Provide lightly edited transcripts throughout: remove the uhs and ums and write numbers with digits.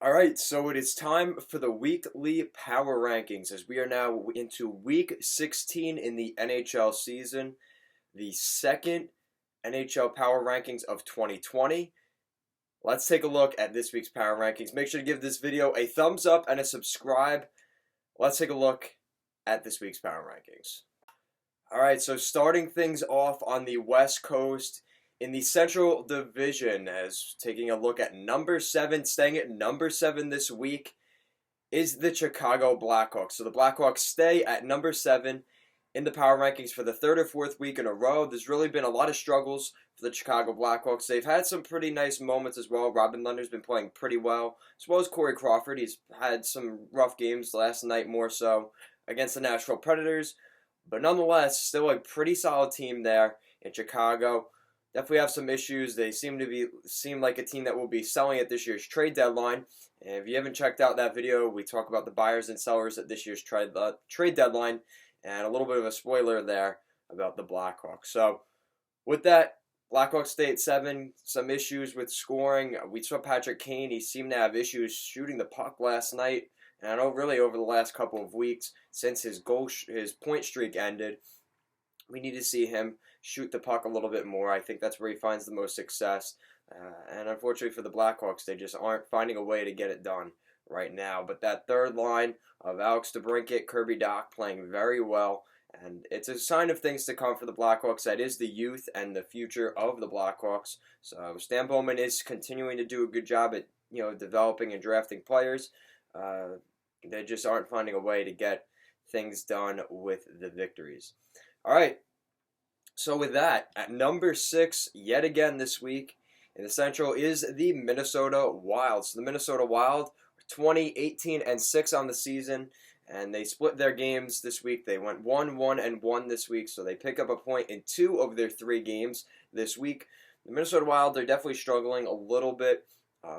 All right, so it is time for the weekly power rankings as we are now into week 16 in the NHL season, the second NHL power rankings of 2020. Let's take a look at this week's power rankings. Make sure to give this video a thumbs up and a subscribe. Let's take a look at this week's power rankings. All right, so starting things off on the West Coast, in the Central Division, as taking a look at number 7, staying at number 7 this week, is the Chicago Blackhawks. So the Blackhawks stay at number 7 in the power rankings for the third or fourth week in a row. There's really been a lot of struggles for the Chicago Blackhawks. They've had some pretty nice moments as well. Robin Lehner's been playing pretty well, as well as Corey Crawford. He's had some rough games last night, more so against the Nashville Predators. But nonetheless, still a pretty solid team there in Chicago. Definitely have some issues. They seem like a team that will be selling at this year's trade deadline. And if you haven't checked out that video, we talk about the buyers and sellers at this year's trade deadline, and a little bit of a spoiler there about the Blackhawks. So with that, Blackhawks stay at 7. Some issues with scoring. We saw Patrick Kane. He seemed to have issues shooting the puck last night, and I know really over the last couple of weeks since his point streak ended. We need to see him shoot the puck a little bit more. I think that's where he finds the most success. And unfortunately for the Blackhawks, they just aren't finding a way to get it done right now. But that third line of Alex DeBrincat, Kirby Dach playing very well. And it's a sign of things to come for the Blackhawks. That is the youth and the future of the Blackhawks. So Stan Bowman is continuing to do a good job at developing and drafting players. They just aren't finding a way to get things done with the victories. All right, so with that, at number 6, yet again this week, in the Central is the Minnesota Wild. So the Minnesota Wild, 20-18-6 on the season, and they split their games this week. They went 1-1-1 this week, so they pick up a point in 2 of their 3 games this week. The Minnesota Wild, they're definitely struggling a little bit,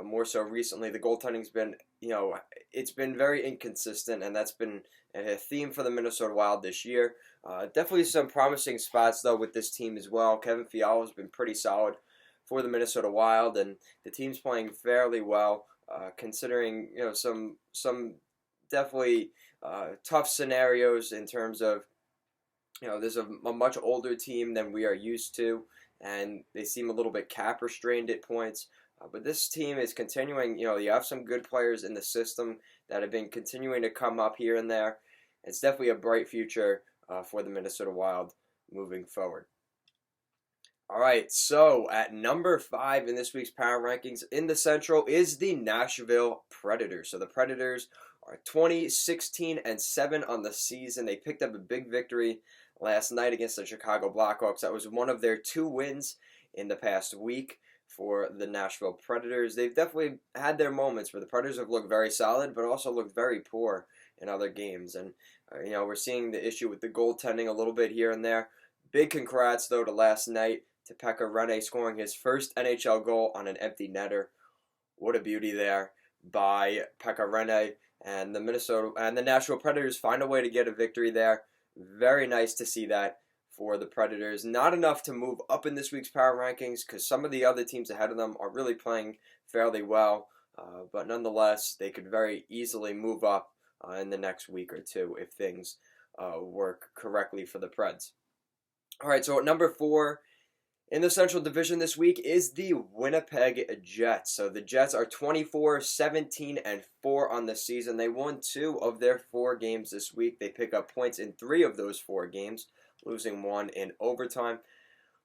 more so recently. The goaltending's been, it's been very inconsistent, and that's been a theme for the Minnesota Wild this year. Definitely some promising spots, though, with this team as well. Kevin Fiala has been pretty solid for the Minnesota Wild, and the team's playing fairly well, considering some definitely tough scenarios in terms of there's a much older team than we are used to, and they seem a little bit cap restrained at points. But this team is continuing. You have some good players in the system that have been continuing to come up here and there. It's definitely a bright future for the Minnesota Wild moving forward. All right, so at number 5 in this week's power rankings in the Central is the Nashville Predators. So the Predators are 20-16-7 on the season. They picked up a big victory last night against the Chicago Blackhawks. That was one of their 2 wins in the past week for the Nashville Predators. They've definitely had their moments where the Predators have looked very solid, but also looked very poor in other games. And we're seeing the issue with the goaltending a little bit here and there. Big congrats, though, to last night, to Pekka Rinne scoring his first NHL goal on an empty netter. What a beauty there by Pekka Rinne. And the Nashville Predators find a way to get a victory there. Very nice to see that for the Predators. Not enough to move up in this week's power rankings because some of the other teams ahead of them are really playing fairly well. But nonetheless, they could very easily move up in the next week or two if things work correctly for the Preds. All right, so at number 4 in the Central Division this week is the Winnipeg Jets. So the Jets are 24-17-4 on the season. They won 2 of their 4 games this week. They pick up points in 3 of those 4 games, losing 1 in overtime.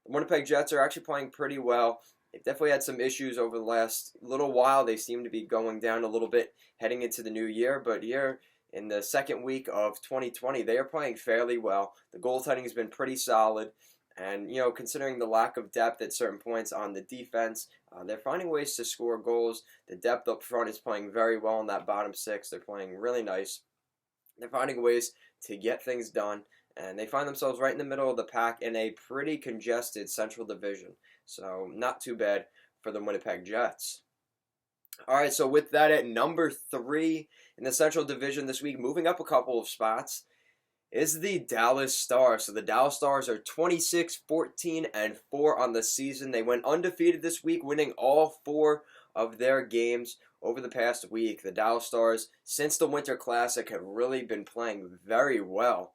The Winnipeg Jets are actually playing pretty well. They've definitely had some issues over the last little while. They seem to be going down a little bit heading into the new year, but here in the second week of 2020, they are playing fairly well. The goaltending has been pretty solid, and considering the lack of depth at certain points on the defense, they're finding ways to score goals. The depth up front is playing very well in that bottom 6. They're playing really nice. They're finding ways to get things done, and they find themselves right in the middle of the pack in a pretty congested Central Division. So not too bad for the Winnipeg Jets. All right, so with that, at number 3 in the Central Division this week, moving up a couple of spots, is the Dallas Stars. So the Dallas Stars are 26-14-4 on the season. They went undefeated this week, winning all 4 of their games over the past week, the Dallas Stars, since the Winter Classic, have really been playing very well.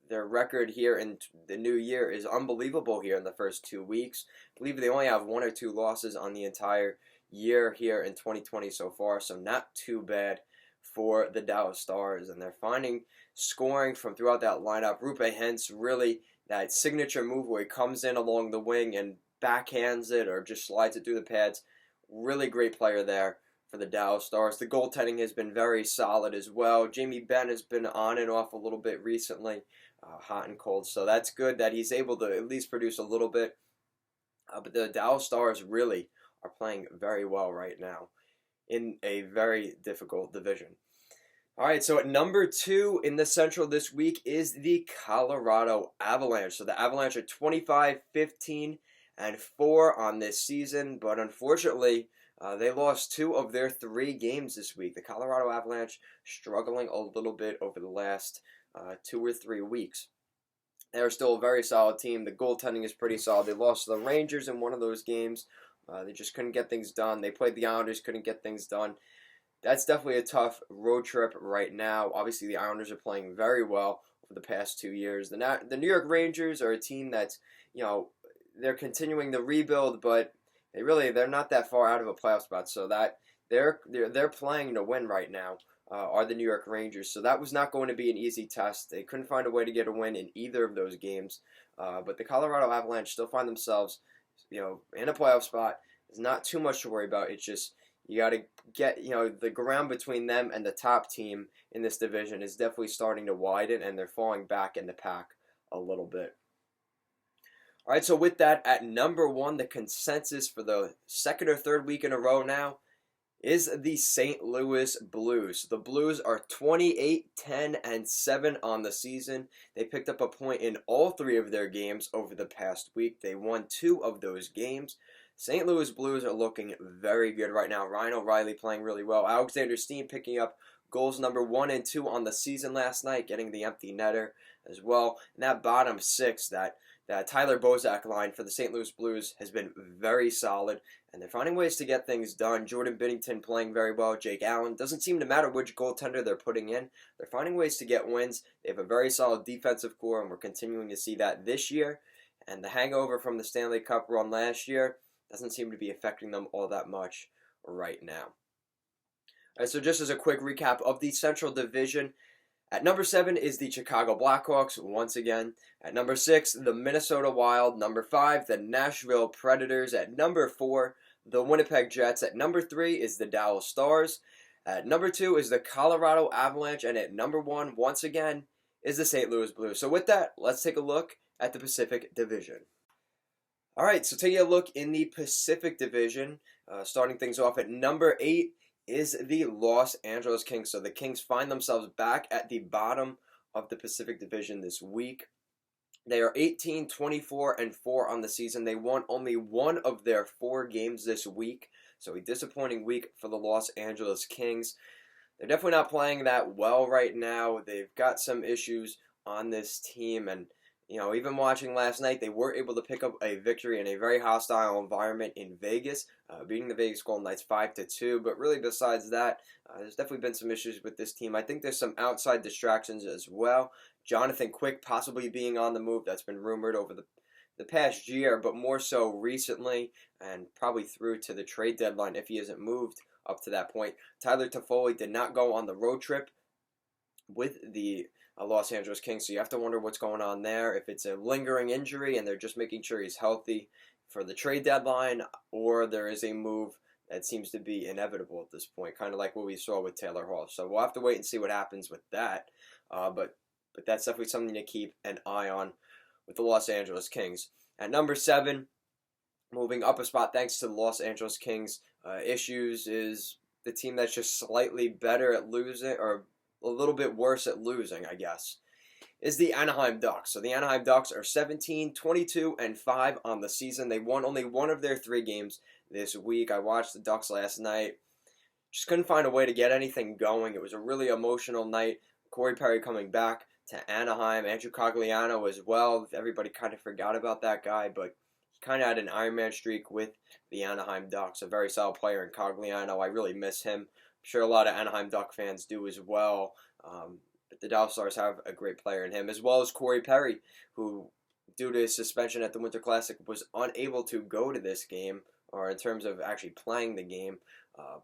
Their record here in the new year is unbelievable here in the first 2 weeks. I believe they only have 1 or 2 losses on the entire year here in 2020 so far, so not too bad for the Dallas Stars. And they're finding scoring from throughout that lineup. Rupe Hentz, really that signature move where he comes in along the wing and backhands it or just slides it through the pads. Really great player there for the Dallas Stars. The goaltending has been very solid as well. Jamie Benn has been on and off a little bit recently, hot and cold. So that's good that he's able to at least produce a little bit. But the Dallas Stars really are playing very well right now in a very difficult division. All right, so at number 2 in the Central this week is the Colorado Avalanche. So the Avalanche are 25-15-4 on this season, but unfortunately, they lost 2 of their 3 games this week. The Colorado Avalanche struggling a little bit over the last 2 or 3 weeks. They're still a very solid team. The goaltending is pretty solid. They lost to the Rangers in one of those games. They just couldn't get things done. They played the Islanders, couldn't get things done. That's definitely a tough road trip right now. Obviously, the Islanders are playing very well over the past 2 years. The New York Rangers are a team that's, they're continuing the rebuild, but they're not that far out of a playoff spot. So that they're playing to win right now. Are the New York Rangers. So that was not going to be an easy test. They couldn't find a way to get a win in either of those games. But the Colorado Avalanche still find themselves, in a playoff spot. There's not too much to worry about. It's just you got to get, the ground between them and the top team in this division is definitely starting to widen, and they're falling back in the pack a little bit. All right, so with that, at number 1, the consensus for the second or third week in a row now is the St. Louis Blues. The Blues are 28-10-7 on the season. They picked up a point in all 3 of their games over the past week. They won 2 of those games. St. Louis Blues are looking very good right now. Ryan O'Reilly playing really well. Alexander Steen picking up goals number 1 and 2 on the season last night, getting the empty netter as well. And that bottom 6, that Tyler Bozak line for the St. Louis Blues has been very solid, and they're finding ways to get things done. Jordan Binnington playing very well. Jake Allen. Doesn't seem to matter which goaltender they're putting in. They're finding ways to get wins. They have a very solid defensive core, and we're continuing to see that this year. And the hangover from the Stanley Cup run last year doesn't seem to be affecting them all that much right now. All right, so just as a quick recap of the Central Division, at number 7 is the Chicago Blackhawks, once again. At number 6, the Minnesota Wild. Number 5, the Nashville Predators. At number 4, the Winnipeg Jets. At number 3 is the Dallas Stars. At number 2 is the Colorado Avalanche. And at number 1, once again, is the St. Louis Blues. So with that, let's take a look at the Pacific Division. All right, so taking a look in the Pacific Division, starting things off at number 8 is the Los Angeles Kings. So the Kings find themselves back at the bottom of the Pacific Division this week. They are 18-24-4 on the season. They won only 1 of their 4 games this week. So a disappointing week for the Los Angeles Kings. They're definitely not playing that well right now. They've got some issues on this team, and even watching last night, they were able to pick up a victory in a very hostile environment in Vegas, beating the Vegas Golden Knights 5-2. But really, besides that, there's definitely been some issues with this team. I think there's some outside distractions as well. Jonathan Quick possibly being on the move. That's been rumored over the past year, but more so recently, and probably through to the trade deadline if he hasn't moved up to that point. Tyler Toffoli did not go on the road trip with the Los Angeles Kings, so you have to wonder what's going on there, if it's a lingering injury and they're just making sure he's healthy for the trade deadline, or there is a move that seems to be inevitable at this point, kind of like what we saw with Taylor Hall. So we'll have to wait and see what happens with that, but that's definitely something to keep an eye on with the Los Angeles Kings. At number 7, moving up a spot thanks to the Los Angeles Kings issues, is the team that's just slightly better at losing, or a little bit worse at losing, I guess, is the Anaheim Ducks. So the Anaheim Ducks are 17-22-5 on the season. They won only 1 of their 3 games this week. I watched the Ducks last night. Just couldn't find a way to get anything going. It was a really emotional night. Corey Perry coming back to Anaheim. Andrew Cogliano as well. Everybody kind of forgot about that guy, but he kind of had an Iron Man streak with the Anaheim Ducks. A very solid player in Cogliano. I really miss him. I'm sure a lot of Anaheim Duck fans do as well. But the Dallas Stars have a great player in him, as well as Corey Perry, who, due to his suspension at the Winter Classic, was unable to go to this game, or in terms of actually playing the game.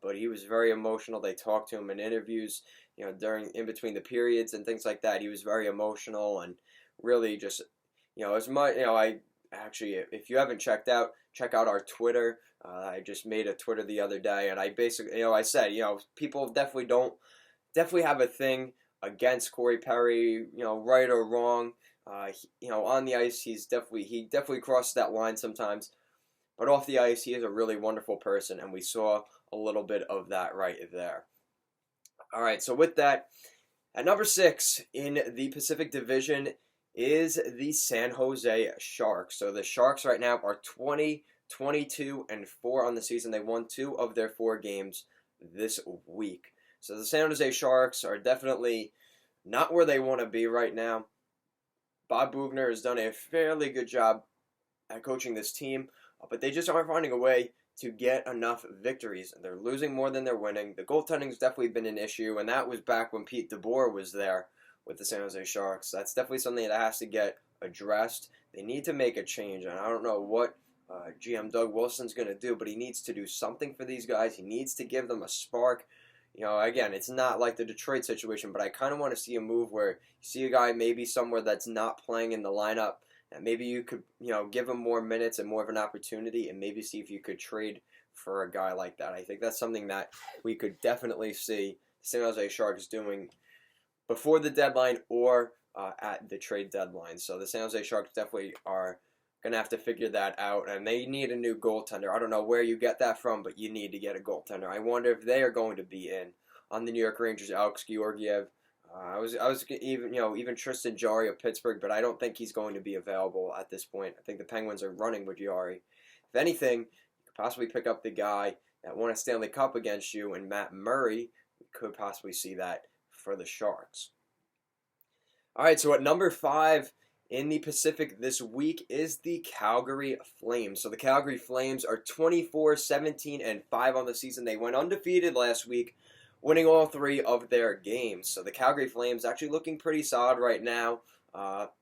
But he was very emotional. They talked to him in interviews, in between the periods and things like that. He was very emotional and really just, as much, I actually, if you haven't check out our Twitter. I just made a Twitter the other day, and I basically, I said, people definitely have a thing against Corey Perry, right or wrong. On the ice, he definitely crosses that line sometimes. But off the ice, he is a really wonderful person, and we saw a little bit of that right there. All right, so with that, at number 6 in the Pacific Division is the San Jose Sharks. So the Sharks right now are 20, 22, and 4 on the season. They won 2 of their 4 games this week. So the San Jose Sharks are definitely not where they want to be right now. Bob Boughner has done a fairly good job at coaching this team, but they just aren't finding a way to get enough victories. They're losing more than they're winning. The goaltending's definitely been an issue, and that was back when Pete DeBoer was there with the San Jose Sharks. That's definitely something that has to get addressed. They need to make a change, and I don't know what GM Doug Wilson's going to do, but he needs to do something for these guys. He needs to give them a spark. Again, it's not like the Detroit situation, but I kind of want to see a move where you see a guy maybe somewhere that's not playing in the lineup, and maybe you could, give him more minutes and more of an opportunity, and maybe see if you could trade for a guy like that. I think that's something that we could definitely see the San Jose Sharks doing before the deadline or at the trade deadline. So the San Jose Sharks definitely are going to have to figure that out, and they need a new goaltender. I don't know where you get that from, but you need to get a goaltender. I wonder if they are going to be in on the New York Rangers. Alex Georgiev. I was even Tristan Jarry of Pittsburgh, but I don't think he's going to be available at this point. I think the Penguins are running with Jarry. If anything, you could possibly pick up the guy that won a Stanley Cup against you, and Matt Murray. We could possibly see that for the Sharks. All right, so at number 5 in the Pacific this week is the Calgary Flames. So the Calgary Flames are 24, 17, and 5 on the season. They went undefeated last week, winning all 3 of their games. So the Calgary Flames actually looking pretty solid right now.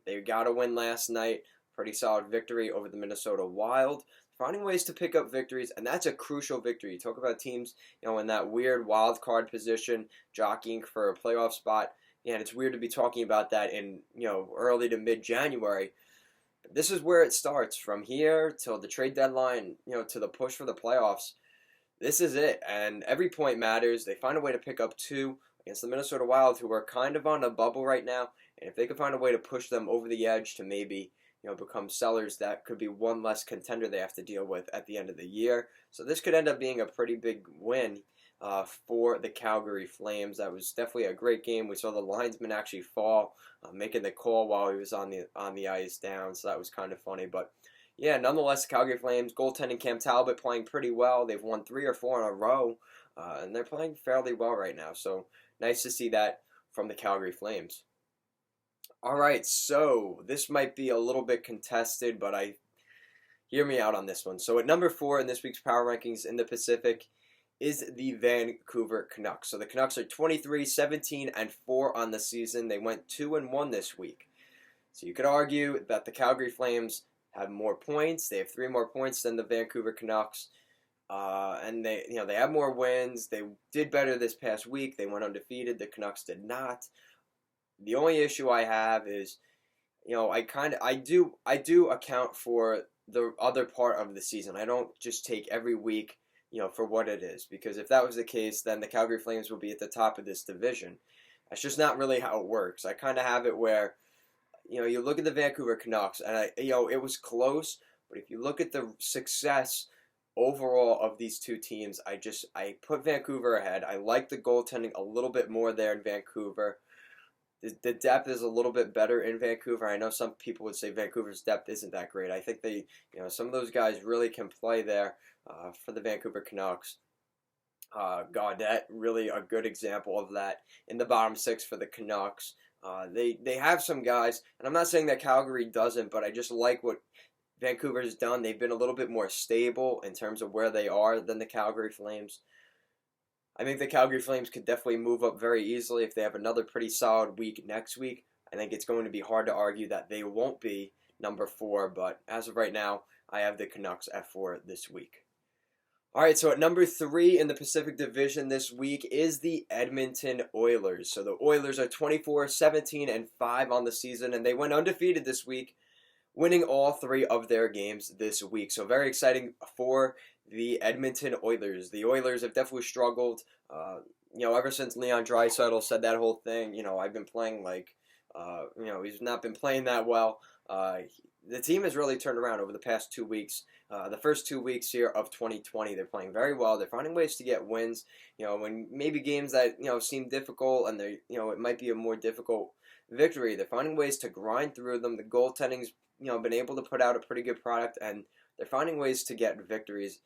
They got a win last night. Pretty solid victory over the Minnesota Wild. Finding ways to pick up victories, and that's a crucial victory. You talk about teams, in that weird wild card position, jockeying for a playoff spot. And it's weird to be talking about that in, early to mid-January. But this is where it starts. From here till the trade deadline, to the push for the playoffs. This is it. And every point matters. They find a way to pick up 2 against the Minnesota Wild, who are kind of on a bubble right now. And if they can find a way to push them over the edge to maybe, become sellers, that could be one less contender they have to deal with at the end of the year. So this could end up being a pretty big win for the Calgary Flames. That was definitely a great game. We saw the linesman actually fall, making the call while he was on the ice down, so that was kind of funny. But yeah, nonetheless, the Calgary Flames, goaltending Cam Talbot playing pretty well. They've won 3 or 4 in a row, and they're playing fairly well right now. So nice to see that from the Calgary Flames. All right, so this might be a little bit contested, but hear me out on this one. So at number 4 in this week's Power Rankings in the Pacific is the Vancouver Canucks. So the Canucks are 23, 17, and 4 on the season. They went 2-1 this week. So you could argue that the Calgary Flames have more points. They have 3 more points than the Vancouver Canucks. And they have more wins. They did better this past week. They went undefeated. The Canucks did not. The only issue I have is, I do account for the other part of the season. I don't just take every week, for what it is. Because if that was the case, then the Calgary Flames would be at the top of this division. That's just not really how it works. I kind of have it where, you look at the Vancouver Canucks, and it was close. But if you look at the success overall of these two teams, I put Vancouver ahead. I like the goaltending a little bit more there in Vancouver. The depth is a little bit better in Vancouver. I know some people would say Vancouver's depth isn't that great. I think some of those guys really can play there for the Vancouver Canucks. Gaudette, really a good example of that in the bottom 6 for the Canucks. They have some guys, and I'm not saying that Calgary doesn't, but I just like what Vancouver's done. They've been a little bit more stable in terms of where they are than the Calgary Flames. I think the Calgary Flames could definitely move up very easily if they have another pretty solid week next week. I think it's going to be hard to argue that they won't be number 4, but as of right now, I have the Canucks at 4 this week. All right, so at number 3 in the Pacific Division this week is the Edmonton Oilers. So the Oilers are 24-17-5 on the season, and they went undefeated this week, winning all 3 of their games this week. So very exciting for the Edmonton Oilers. The Oilers have definitely struggled, ever since Leon Draisaitl said that whole thing. I've been playing he's not been playing that well. The team has really turned around over the past 2 weeks. The first 2 weeks here of 2020, they're playing very well. They're finding ways to get wins. When maybe games that seem difficult and they it might be a more difficult victory, they're finding ways to grind through them. The goaltending's been able to put out a pretty good product, and they're finding ways to get victories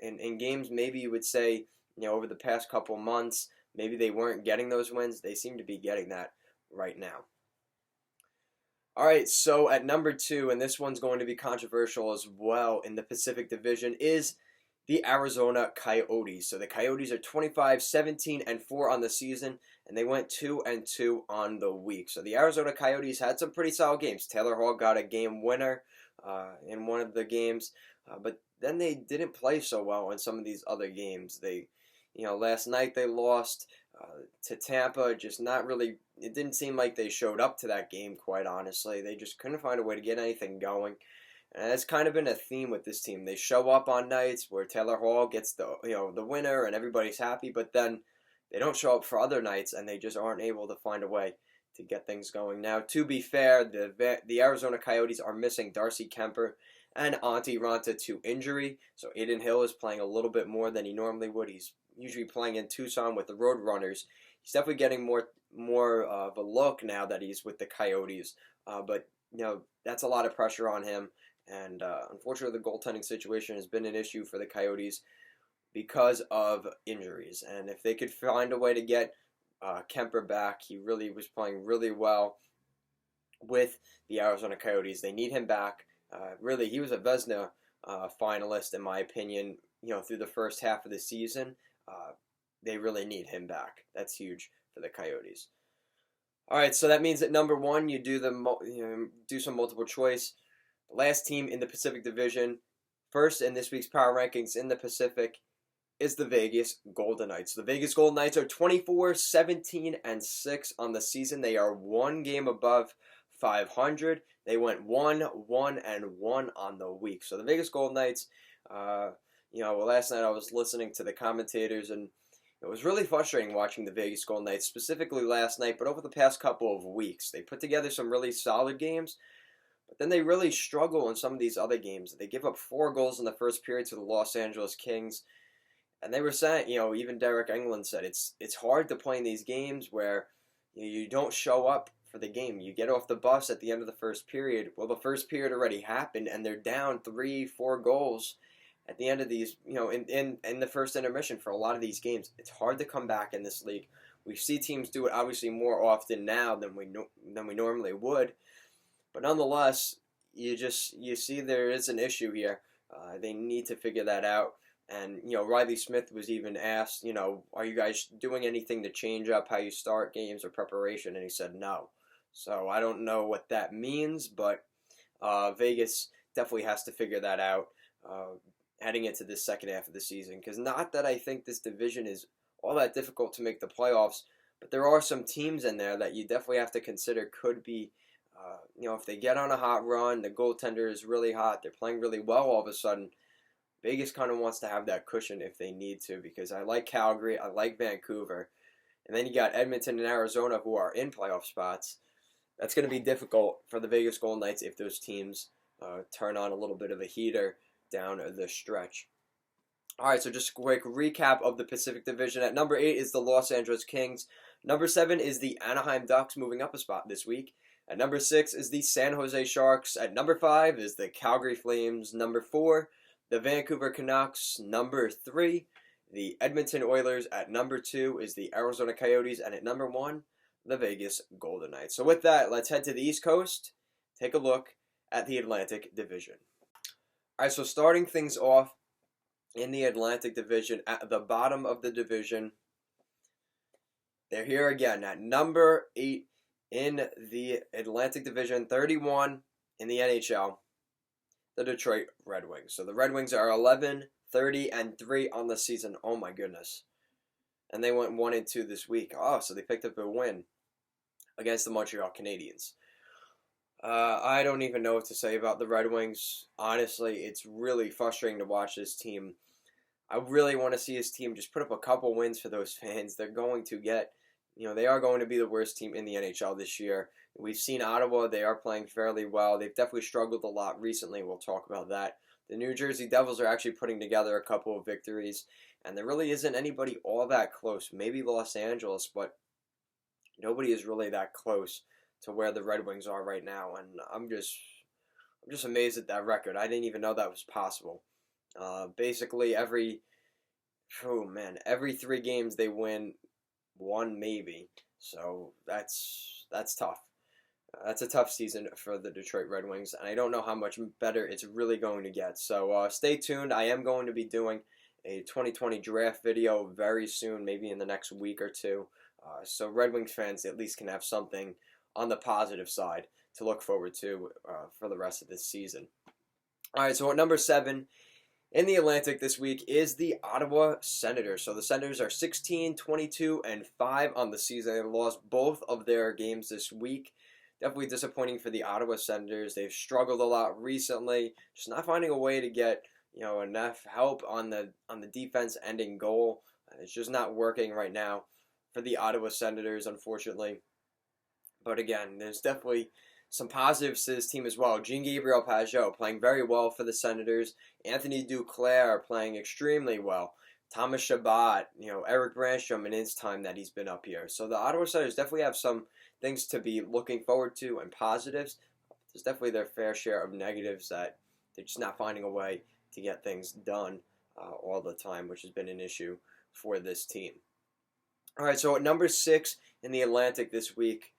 in games. Maybe you would say over the past couple months, maybe they weren't getting those wins. They seem to be getting that right now. All right, so at number 2, and this one's going to be controversial as well in the Pacific Division, is the Arizona Coyotes. So the Coyotes are 25-17-4 on the season, and they went 2-2 on the week. So the Arizona Coyotes had some pretty solid games. Taylor Hall got a game winner in one of the games, but then they didn't play so well in some of these other games. They, last night they lost to Tampa. Just not really. It didn't seem like they showed up to that game, quite honestly. They just couldn't find a way to get anything going. And that's kind of been a theme with this team. They show up on nights where Taylor Hall gets the winner and everybody's happy, but then they don't show up for other nights and they just aren't able to find a way to get things going. Now, to be fair, the Arizona Coyotes are missing Darcy Kemper and Antti Ranta to injury, so Aiden Hill is playing a little bit more than he normally would. He's usually playing in Tucson with the Roadrunners. He's definitely getting more of a look now that he's with the Coyotes, but that's a lot of pressure on him. And unfortunately, the goaltending situation has been an issue for the Coyotes because of injuries. And if they could find a way to get Kemper back, he really was playing really well with the Arizona Coyotes. They need him back. Really, he was a Vezina finalist, in my opinion, through the first half of the season. They really need him back. That's huge for the Coyotes. All right, so that means at number 1, you do some multiple choice. The last team in the Pacific Division, first in this week's Power Rankings in the Pacific, is the Vegas Golden Knights. The Vegas Golden Knights are 24-17-6 on the season. They are 1 game above 500. They went 1-1-1 on the week. So the Vegas Golden Knights, last night I was listening to the commentators, and it was really frustrating watching the Vegas Golden Knights, specifically last night, but over the past couple of weeks. They put together some really solid games, but then they really struggle in some of these other games. They give up 4 goals in the first period to the Los Angeles Kings, and they were saying, even Derek Englund said, it's hard to play in these games where you don't show up for the game. You get off the bus at the end of the first period. Well, the first period already happened, and they're down 3-4 goals at the end of these, in the first intermission for a lot of these games. It's hard to come back in this league. We see teams do it obviously more often now than we normally would, but nonetheless, you see there is an issue here. They need to figure that out. And Riley Smith was even asked, are you guys doing anything to change up how you start games or preparation? And he said no. So I don't know what that means, but Vegas definitely has to figure that out heading into this second half of the season. Because not that I think this division is all that difficult to make the playoffs, but there are some teams in there that you definitely have to consider could be, if they get on a hot run, the goaltender is really hot, they're playing really well all of a sudden, Vegas kind of wants to have that cushion if they need to, because I like Calgary, I like Vancouver, and then you got Edmonton and Arizona who are in playoff spots. That's going to be difficult for the Vegas Golden Knights if those teams turn on a little bit of a heater down the stretch. All right, so just a quick recap of the Pacific Division. At number 8 is the Los Angeles Kings. Number 7 is the Anaheim Ducks, moving up a spot this week. At number 6 is the San Jose Sharks. At number 5 is the Calgary Flames. Number 4, the Vancouver Canucks. Number 3, the Edmonton Oilers. At number 2 is the Arizona Coyotes. And at number 1, the Vegas Golden Knights. So with that, let's head to the East Coast, take a look at the Atlantic Division. All right, so starting things off in the Atlantic Division, at the bottom of the division, they're here again at number 8 in the Atlantic Division, 31 in the NHL, the Detroit Red Wings. So the Red Wings are 11, 30, and 3 on the season. Oh my goodness. And they went 1-2 this week. Oh, so they picked up a win against the Montreal Canadiens. I don't even know what to say about the Red Wings. Honestly, it's really frustrating to watch this team. I really want to see his team just put up a couple wins for those fans. They're going to get, they are going to be the worst team in the NHL this year. We've seen Ottawa. They are playing fairly well. They've definitely struggled a lot recently. We'll talk about that. The New Jersey Devils are actually putting together a couple of victories, and there really isn't anybody all that close. Maybe Los Angeles, but nobody is really that close to where the Red Wings are right now, and I'm just amazed at that record. I didn't even know that was possible. Basically every 3 games they win 1 maybe. So that's tough. That's a tough season for the Detroit Red Wings, and I don't know how much better it's really going to get. So stay tuned. I am going to be doing a 2020 draft video very soon, maybe in the next week or two. So Red Wings fans at least can have something on the positive side to look forward to for the rest of this season. All right, so at number 7 in the Atlantic this week is the Ottawa Senators. So the Senators are 16, 22, and 5 on the season. They lost both of their games this week. Definitely disappointing for the Ottawa Senators. They've struggled a lot recently, just not finding a way to get enough help on the defense ending goal. It's just not working right now for the Ottawa Senators, unfortunately. But again, there's definitely some positives to this team as well. Jean-Gabriel Pageau playing very well for the Senators. Anthony Duclair playing extremely well. Thomas Chabot, Eric Brandstrom in his time that he's been up here. So the Ottawa Senators definitely have some things to be looking forward to and positives. There's definitely their fair share of negatives that they're just not finding a way to get things done all the time, which has been an issue for this team. All right, so at number 6 in the Atlantic this week,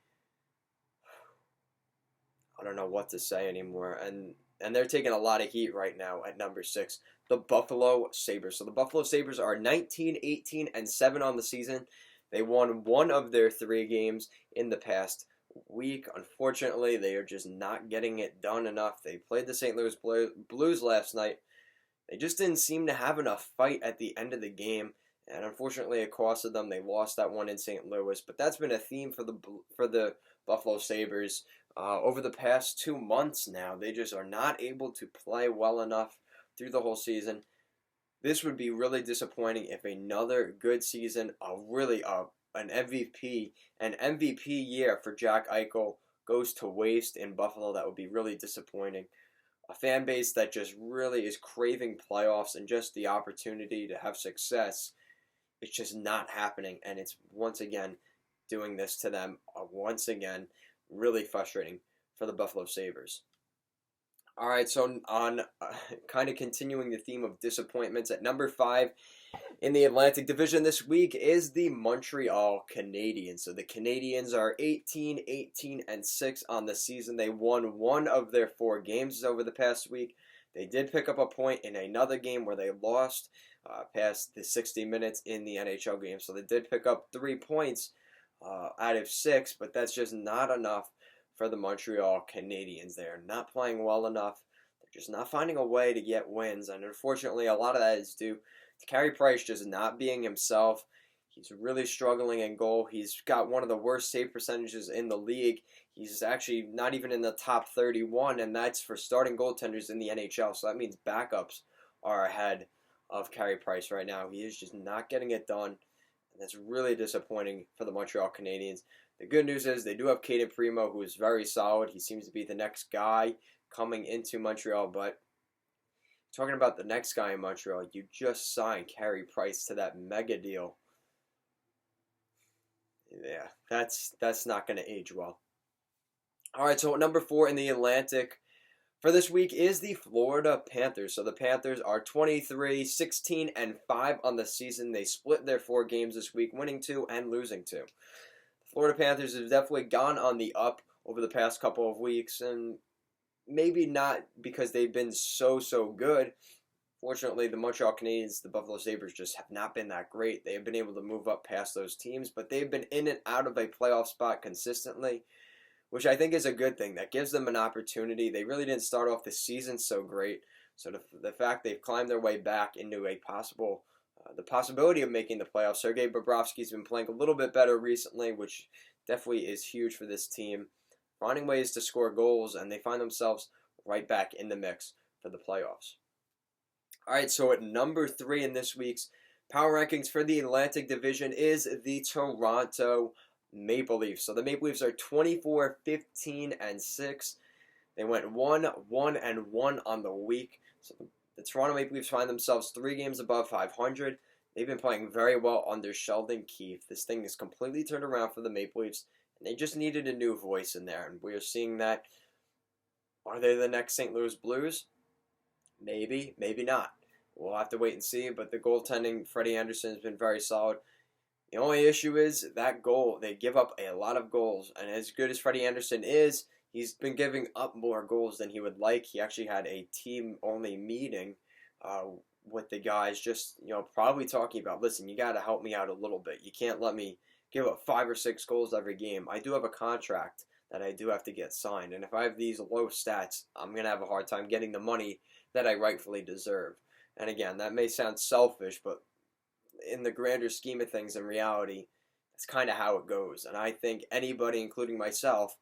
I don't know what to say anymore. And they're taking a lot of heat right now at number 6, the Buffalo Sabres. So the Buffalo Sabres are 19, 18, and 7 on the season. They won 1 of their 3 games in the past week. Unfortunately, they are just not getting it done enough. They played the St. Louis Blues last night. They just didn't seem to have enough fight at the end of the game. And unfortunately, it costed them. They lost that one in St. Louis. But that's been a theme for the Buffalo Sabres over the past 2 months now. They just are not able to play well enough through the whole season. This would be really disappointing if another good season, an MVP year for Jack Eichel goes to waste in Buffalo. That would be really disappointing. A fan base that just really is craving playoffs and just the opportunity to have success. It's just not happening, and it's once again doing this to them. Once again, really frustrating for the Buffalo Sabres. All right, so on kind of continuing the theme of disappointments, at number 5 in the Atlantic Division this week is the Montreal Canadiens. So the Canadiens are 18, 18, and 6 on the season. They won 1 of their 4 games over the past week. They did pick up a point in another game where they lost past the 60 minutes in the NHL game. So they did pick up 3 points out of 6, but that's just not enough for the Montreal Canadiens. They're not playing well enough. They're just not finding a way to get wins. And unfortunately, a lot of that is due to Carey Price just not being himself. He's really struggling in goal. He's got one of the worst save percentages in the league. He's actually not even in the top 31, and that's for starting goaltenders in the NHL. So that means backups are ahead of Carey Price right now. He is just not getting it done. And that's really disappointing for the Montreal Canadiens. The good news is they do have Caden Primo, who is very solid. He seems to be the next guy coming into Montreal. But talking about the next guy in Montreal, you just signed Carey Price to that mega deal. Yeah, that's not going to age well. All right, so at number 4 in the Atlantic for this week is the Florida Panthers. So the Panthers are 23, 16, and 5 on the season. They split their 4 games this week, winning 2 and losing 2. The Florida Panthers have definitely gone on the up over the past couple of weeks, and maybe not because they've been so good. Fortunately, the Montreal Canadiens, the Buffalo Sabres just have not been that great. They have been able to move up past those teams, but they've been in and out of a playoff spot consistently, which I think is a good thing. That gives them an opportunity. They really didn't start off the season so great. So the fact they've climbed their way back into a the possibility of making the playoffs. Sergei Bobrovsky's been playing a little bit better recently, which definitely is huge for this team. Finding ways to score goals, and they find themselves right back in the mix for the playoffs. All right, so at number 3 in this week's Power Rankings for the Atlantic Division is the Toronto Maple Leafs. So the Maple Leafs are 24-15-6. They went 1-1-1 on the week. So the Toronto Maple Leafs find themselves 3 games above 500. They've been playing very well under Sheldon Keefe. This thing is completely turned around for the Maple Leafs, and they just needed a new voice in there, and we are seeing that. Are they the next St. Louis Blues? Maybe, maybe not. We'll have to wait and see, but the goaltending, Freddie Andersen, has been very solid. The only issue is that goal. They give up a lot of goals, and as good as Freddie Andersen is, he's been giving up more goals than he would like. He actually had a team-only meeting with the guys, just probably talking about, listen, you got to help me out a little bit. You can't let me give up 5 or 6 goals every game. I do have a contract that I do have to get signed, and if I have these low stats, I'm going to have a hard time getting the money that I rightfully deserve. And again, that may sound selfish, but in the grander scheme of things, in reality, that's kind of how it goes. And I think anybody, including myself,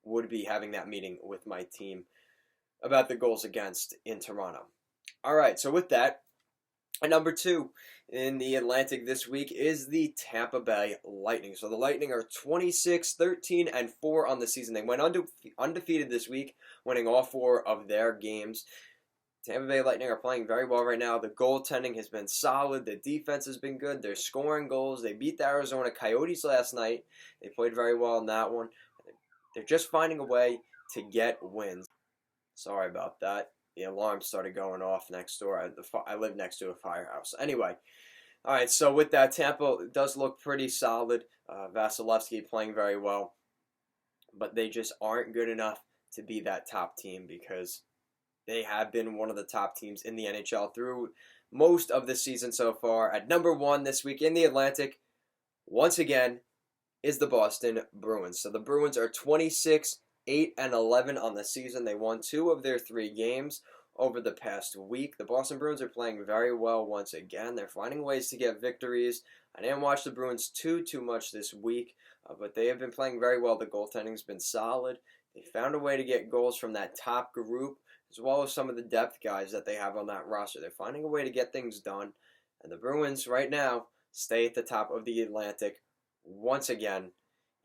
would be having that meeting with my team about the goals against in Toronto. All right, so with that, at number 2 in the Atlantic this week is the Tampa Bay Lightning. So the Lightning are 26-13-4 on the season. They went undefeated this week, winning all 4 of their games. Tampa Bay Lightning are playing very well right now. The goaltending has been solid. The defense has been good. They're scoring goals. They beat the Arizona Coyotes last night. They played very well in that one. They're just finding a way to get wins. Sorry about that. The alarm started going off next door. I live next to a firehouse. Anyway, all right, so with that, Tampa does look pretty solid. Vasilevsky playing very well. But they just aren't good enough to be that top team because they have been one of the top teams in the NHL through most of the season so far. At number 1 this week in the Atlantic, once again, is the Boston Bruins. So the Bruins are 26-8-11 on the season. They won 2 of their 3 games over the past week. The Boston Bruins are playing very well once again. They're finding ways to get victories. I didn't watch the Bruins too much this week, but they have been playing very well. The goaltending's been solid. They found a way to get goals from that top group, as well as some of the depth guys that they have on that roster. They're finding a way to get things done. And the Bruins, right now, stay at the top of the Atlantic once again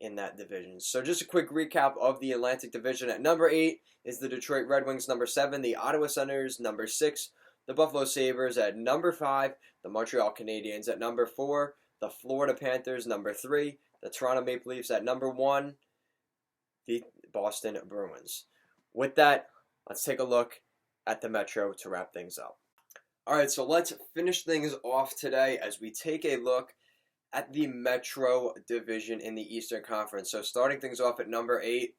in that division. So just a quick recap of the Atlantic Division. At number 8 is the Detroit Red Wings. Number 7, the Ottawa Senators. Number 6, the Buffalo Sabres. At number 5, the Montreal Canadiens. At number 4, the Florida Panthers. Number 3, the Toronto Maple Leafs. At number 1, the Boston Bruins. With that, let's take a look at the Metro to wrap things up. All right, so let's finish things off today as we take a look at the Metro Division in the Eastern Conference. So starting things off at number 8,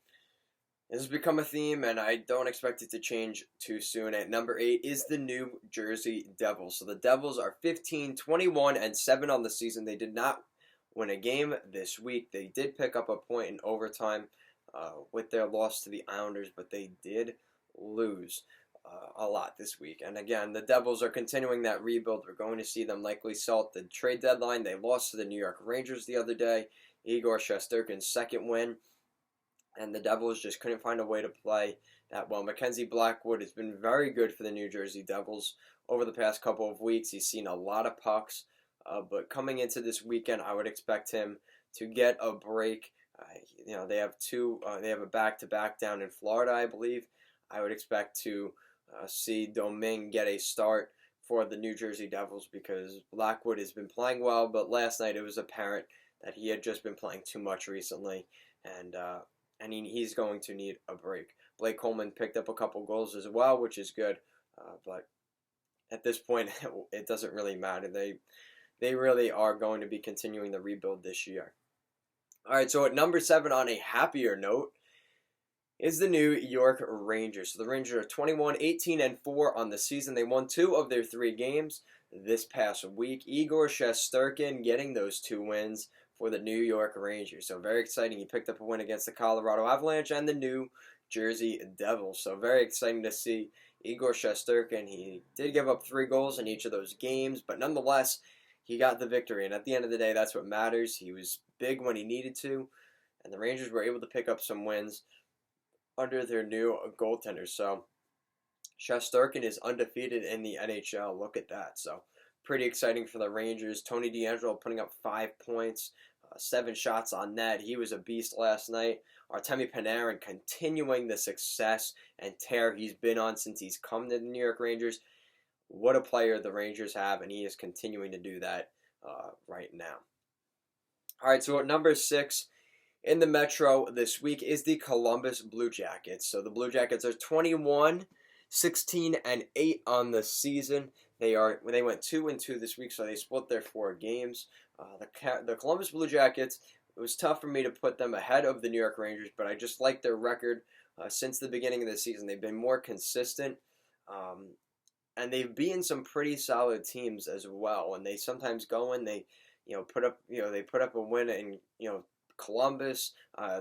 this has become a theme, and I don't expect it to change too soon. At number 8 is the New Jersey Devils. So the Devils are 15-21-7 on the season. They did not win a game this week. They did pick up a point in overtime with their loss to the Islanders, but they did lose a lot this week. And again, the Devils are continuing that rebuild. We're going to see them likely sell at the trade deadline. They lost to the New York Rangers the other day. Igor Shesterkin's second win. And the Devils just couldn't find a way to play that well. Mackenzie Blackwood has been very good for the New Jersey Devils over the past couple of weeks. He's seen a lot of pucks. But coming into this weekend, I would expect him to get a break. They have a back-to-back down in Florida, I believe. I would expect to see Domingue get a start for the New Jersey Devils because Blackwood has been playing well, but last night it was apparent that he had just been playing too much recently, and he's going to need a break. Blake Coleman picked up a couple goals as well, which is good, but at this point it doesn't really matter. They really are going to be continuing the rebuild this year. All right, so at number 7, on a happier note, is the New York Rangers. So the Rangers are 21-18-4 on the season. They won 2 of their 3 games this past week. Igor Shesterkin getting those 2 wins for the New York Rangers. So very exciting. He picked up a win against the Colorado Avalanche and the New Jersey Devils. So very exciting to see Igor Shesterkin. He did give up 3 goals in each of those games, but nonetheless, he got the victory. And at the end of the day, that's what matters. He was big when he needed to, and the Rangers were able to pick up some wins under their new goaltender. So Shesterkin is undefeated in the NHL. Look at that. So pretty exciting for the Rangers. Tony DeAngelo putting up 5 points, 7 shots on net. He was a beast last night. Artemi Panarin continuing the success and tear he's been on since he's come to the New York Rangers. What a player the Rangers have, and he is continuing to do that right now. All right, so at number 6 in the Metro this week is the Columbus Blue Jackets. So the Blue Jackets are 21-16-8 on the season. They went 2-2 this week, so they split their 4 games. The Columbus Blue Jackets, it was tough for me to put them ahead of the New York Rangers, but I just like their record since the beginning of the season. They've been more consistent. And they've beaten some pretty solid teams as well. And they sometimes go in, they put up a win in Columbus.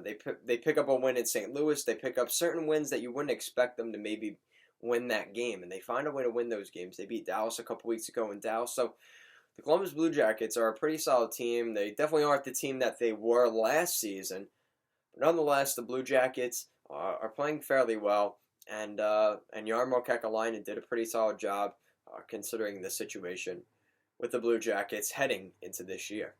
They pick up a win in St. Louis. They pick up certain wins that you wouldn't expect them to maybe win that game, and they find a way to win those games. They beat Dallas a couple weeks ago in Dallas. So the Columbus Blue Jackets are a pretty solid team. They definitely aren't the team that they were last season, but nonetheless, the Blue Jackets are playing fairly well. And Jarmo Kekalainen did a pretty solid job considering the situation with the Blue Jackets heading into this year.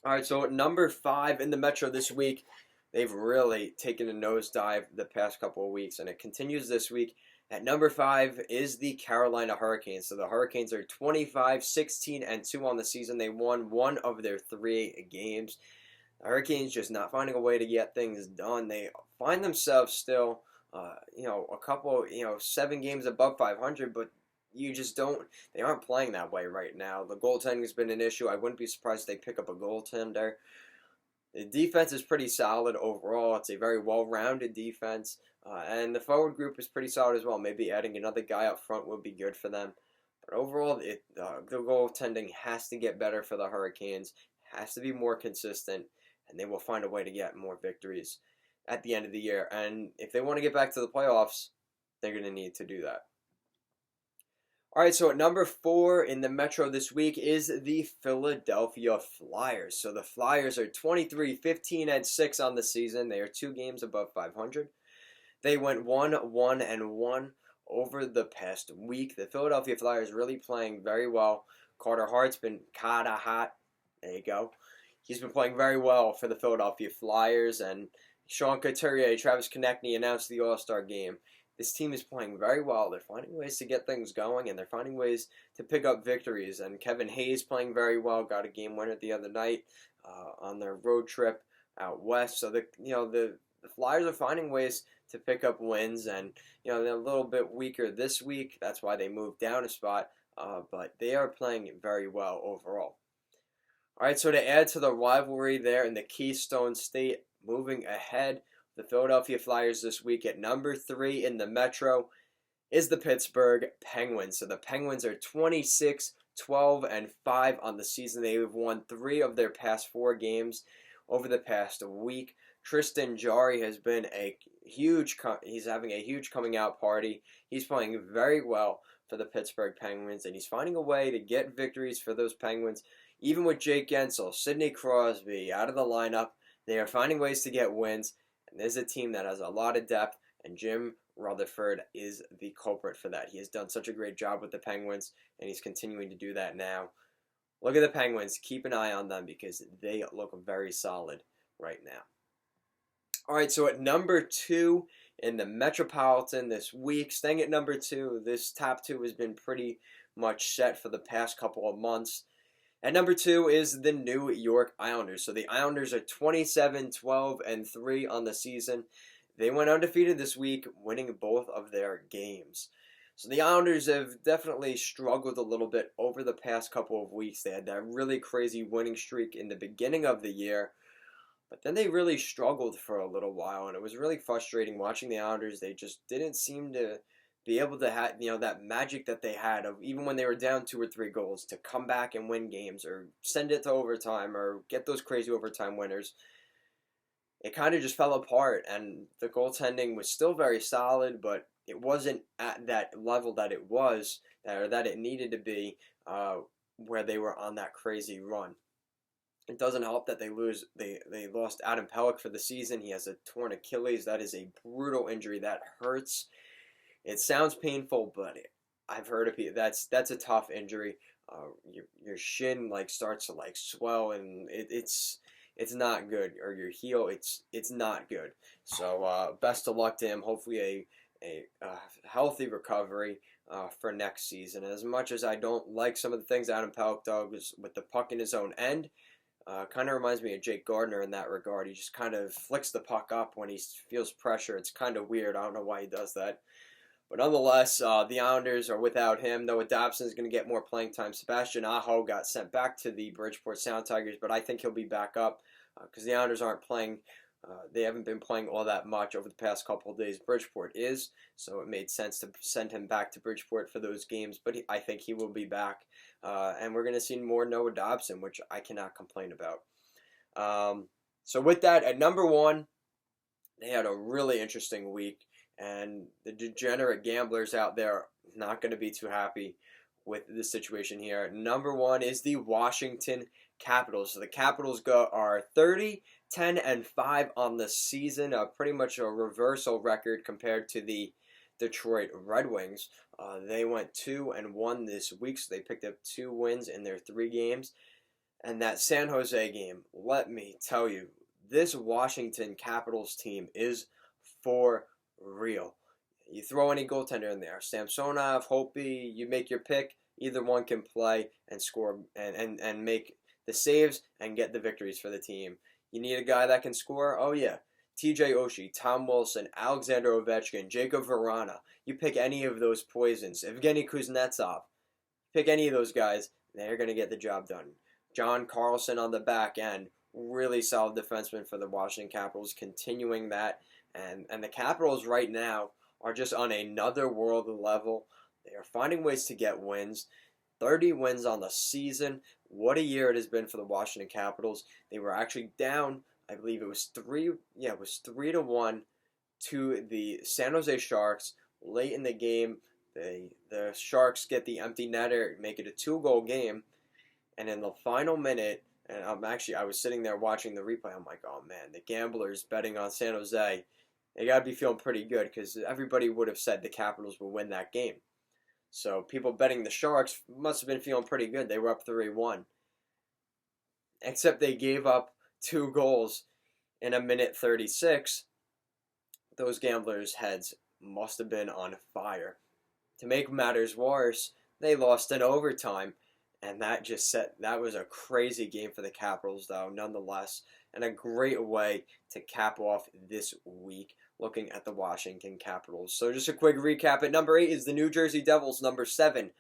All right, so at number 5 in the Metro this week, they've really taken a nosedive the past couple of weeks, and it continues this week. At number 5 is the Carolina Hurricanes. So the Hurricanes are 25-16-2 on the season. They won 1 of their 3 games. The Hurricanes just not finding a way to get things done. They find themselves still a couple, 7 games above 500, but they aren't playing that way right now. The goaltending has been an issue. I wouldn't be surprised if they pick up a goaltender. The defense is pretty solid overall. It's a very well-rounded defense, and the forward group is pretty solid as well. Maybe adding another guy up front would be good for them. But overall, the goaltending has to get better for the Hurricanes, has to be more consistent, and they will find a way to get more victories at the end of the year. And if they want to get back to the playoffs, they're going to need to do that. All right, so at number 4 in the Metro this week is the Philadelphia Flyers. So the Flyers are 23-15-6 on the season. They are 2 games above 500. They went 1-1-1 over the past week. The Philadelphia Flyers really playing very well. Carter Hart's been kinda hot. There you go. He's been playing very well for the Philadelphia Flyers, and Sean Couturier, Travis Konechny announced the All-Star game. This team is playing very well. They're finding ways to get things going, and they're finding ways to pick up victories. And Kevin Hayes playing very well, got a game winner the other night on their road trip out west. So the Flyers are finding ways to pick up wins, and they're a little bit weaker this week. That's why they moved down a spot, but they are playing very well overall. All right, so to add to the rivalry there in the Keystone State, moving ahead, the Philadelphia Flyers this week at number 3 in the Metro is the Pittsburgh Penguins. So the Penguins are 26-12-5 on the season. They have won 3 of their past 4 games over the past week. Tristan Jarry has been he's having a huge coming out party. He's playing very well for the Pittsburgh Penguins, and he's finding a way to get victories for those Penguins. Even with Jake Gensel, Sidney Crosby out of the lineup, they are finding ways to get wins. And there's a team that has a lot of depth, and Jim Rutherford is the culprit for that. He has done such a great job with the Penguins, and he's continuing to do that now. Look at the Penguins. Keep an eye on them because they look very solid right now. All right, so at number 2 in the Metropolitan this week, staying at number 2, this top 2 has been pretty much set for the past couple of months. At number 2 is the New York Islanders. So the Islanders are 27-12-3 on the season. They went undefeated this week, winning both of their games. So the Islanders have definitely struggled a little bit over the past couple of weeks. They had that really crazy winning streak in the beginning of the year. But then they really struggled for a little while, and it was really frustrating watching the Islanders. They just didn't seem to be able to have, that magic that they had of even when they were down 2 or 3 goals to come back and win games or send it to overtime or get those crazy overtime winners. It kind of just fell apart, and the goaltending was still very solid, but it wasn't at that level that it was, or that it needed to be, where they were on that crazy run. It doesn't help that they lost Adam Pelech for the season. He has a torn Achilles. That is a brutal injury. That hurts. It sounds painful, but I've heard of it. That's a tough injury. Your shin starts to swell, and it's not good. Or your heel, it's not good. So best of luck to him. Hopefully a healthy recovery for next season. As much as I don't like some of the things Adam Pelech does with the puck in his own end, kind of reminds me of Jake Gardiner in that regard. He just kind of flicks the puck up when he feels pressure. It's kind of weird. I don't know why he does that. But nonetheless, the Islanders are without him. Noah Dobson is going to get more playing time. Sebastian Aho got sent back to the Bridgeport Sound Tigers, but I think he'll be back up because the Islanders aren't playing. They haven't been playing all that much over the past couple of days. Bridgeport is, so it made sense to send him back to Bridgeport for those games. But I think he will be back, and we're going to see more Noah Dobson, which I cannot complain about. So with that, at number 1, they had a really interesting week. And the degenerate gamblers out there are not going to be too happy with the situation here. Number 1 is the Washington Capitals. So the Capitals are 30-10-5 on the season. Pretty much a reversal record compared to the Detroit Red Wings. They went 2-1 this week, so they picked up 2 wins in their 3 games. And that San Jose game, let me tell you, this Washington Capitals team is for real. You throw any goaltender in there, Samsonov, Hopi, you make your pick. Either one can play and score and make the saves and get the victories for the team. You need a guy that can score? Oh yeah. TJ Oshie, Tom Wilson, Alexander Ovechkin, Jacob Verana. You pick any of those poisons. Evgeny Kuznetsov. Pick any of those guys, they're going to get the job done. John Carlson on the back end. Really solid defenseman for the Washington Capitals, continuing that. And the Capitals right now are just on another world level. They are finding ways to get wins. 30 wins on the season. What a year it has been for the Washington Capitals. They were actually down, I believe it was 3-1 to the San Jose Sharks late in the game. The Sharks get the empty netter, make it a 2-goal game. And in the final minute, and I was sitting there watching the replay. I'm like, oh man, the gamblers betting on San Jose, they got to be feeling pretty good because everybody would have said the Capitals will win that game. So people betting the Sharks must have been feeling pretty good. They were up 3-1. Except they gave up 2 goals in a minute 36. Those gamblers' heads must have been on fire. To make matters worse, they lost in overtime. And that was a crazy game for the Capitals, though, nonetheless. And a great way to cap off this week looking at the Washington Capitals. So just a quick recap. At number 8 is the New Jersey Devils. Number 7,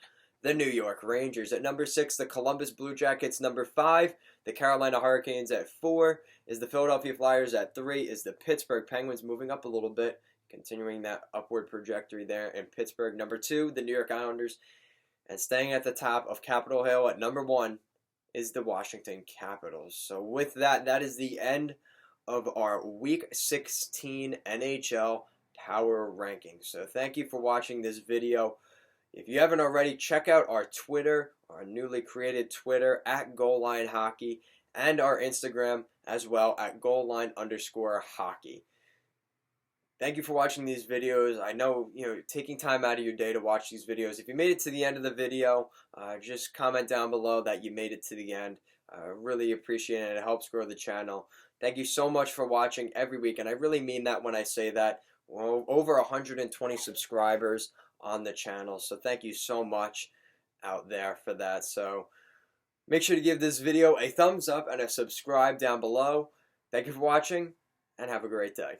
the New York Rangers. At number 6, the Columbus Blue Jackets. Number 5, the Carolina Hurricanes. At 4 is the Philadelphia Flyers. At 3 is the Pittsburgh Penguins, moving up a little bit, continuing that upward trajectory there in Pittsburgh. Number 2, the New York Islanders. And staying at the top of Capitol Hill at number 1 is the Washington Capitals. So with that, that is the end of our Week 16 NHL Power Rankings. So thank you for watching this video. If you haven't already, check out our Twitter, our newly created Twitter at GoalLineHockey, and our Instagram as well at GoalLine_hockey. Thank you for watching these videos. I know, taking time out of your day to watch these videos. If you made it to the end of the video, just comment down below that you made it to the end. Really appreciate it. It helps grow the channel. Thank you so much for watching every week, and I really mean that when I say that. We're over 120 subscribers on the channel, so thank you so much out there for that. So make sure to give this video a thumbs up and a subscribe down below. Thank you for watching, and have a great day.